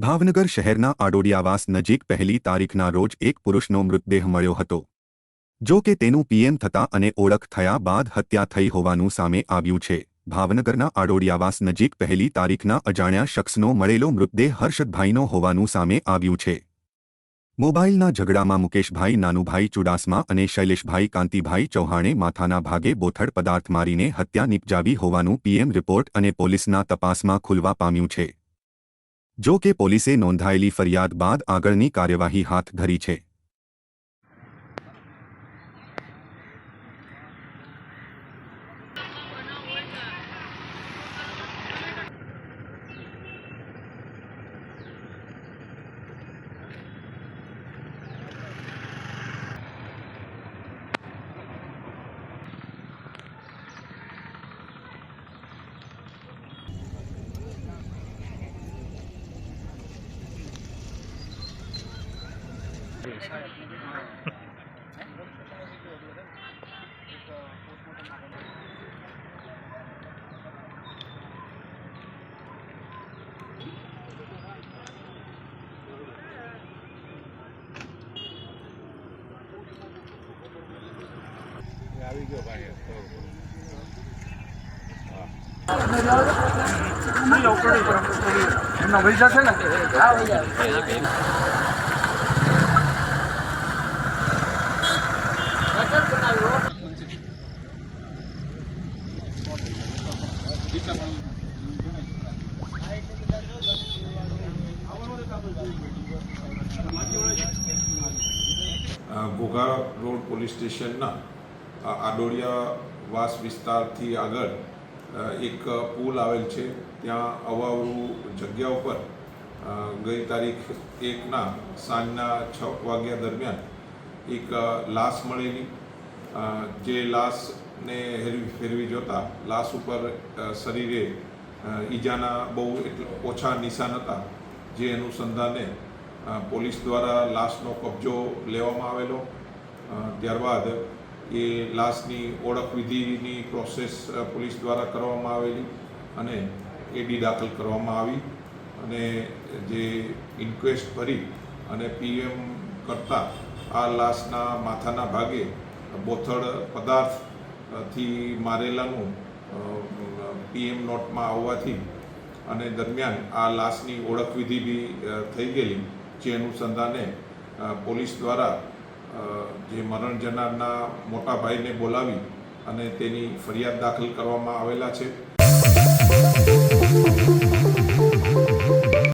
ભાવનગર શહેરના આડોડિયાવાસ નજીક પહેલી તારીખના રોજ એક પુરુષનો મૃતદેહ મળ્યો હતો. જો કે તેનું પીએમ થતા અને ઓળખ થયા બાદ હત્યા થઈ હોવાનું સામે આવ્યું છે. ભાવનગરના આડોડિયાવાસ નજીક પહેલી તારીખના અજાણ્યા શખ્સનો મળેલો મૃતદેહ હર્ષદભાઈનો હોવાનું સામે આવ્યું છે. મોબાઈલના ઝઘડામાં મુકેશભાઈ નાનુભાઈ ચુડાસમા અને શૈલેષભાઈ કાંતિભાઈ ચૌહાણે માથાના ભાગે બોથડ પદાર્થ મારીને હત્યા નિપજાવી હોવાનું પીએમ રિપોર્ટ અને પોલીસના તપાસમાં ખુલવા પામ્યું છે. જો કે પોલીસે નોંધાયેલી ફરિયાદ બાદ આગળની કાર્યવાહી હાથ ધરી છે. આવી ગયો ભાઈ એમના પૈસા છે ને ઘોઘા રોડ પોલીસ સ્ટેશનના આડોડિયાવાસ વિસ્તારથી આગળ એક પુલ આવેલ છે. ત્યાં અવાવરું જગ્યા ઉપર ગઈ તારીખ 1ના સાંજના 6 વાગ્યા દરમિયાન એક લાશ મળેલી. જે લાશને ફેરવી જોતા લાશ ઉપર શરીરે ઈજાના બહુ ઓછા નિશાન હતા. જે અનુસંધાને પોલીસ દ્વારા લાશનો કબજો લેવામાં આવેલો. ત્યારબાદ એ લાશની ઓળખ વિધિની પ્રોસેસ પોલીસ દ્વારા કરવામાં આવેલી અને એડી દાખલ કરવામાં આવી અને જે ઇન્ક્વેસ્ટ ભરી અને પીએમ કરતાં આ લાશના માથાના ભાગે બોથડ પદાર્થથી મારેલાનું પીએમ નોટમાં આવવાથી અને દરમિયાન આ લાશની ઓળખ વિધિ બી થઈ ગયેલી. જે અનુસંધાને પોલીસ દ્વારા જે મરણ જનારના મોટા ભાઈને બોલાવી અને તેની ફરિયાદ દાખલ કરવામાં આવેલા છે.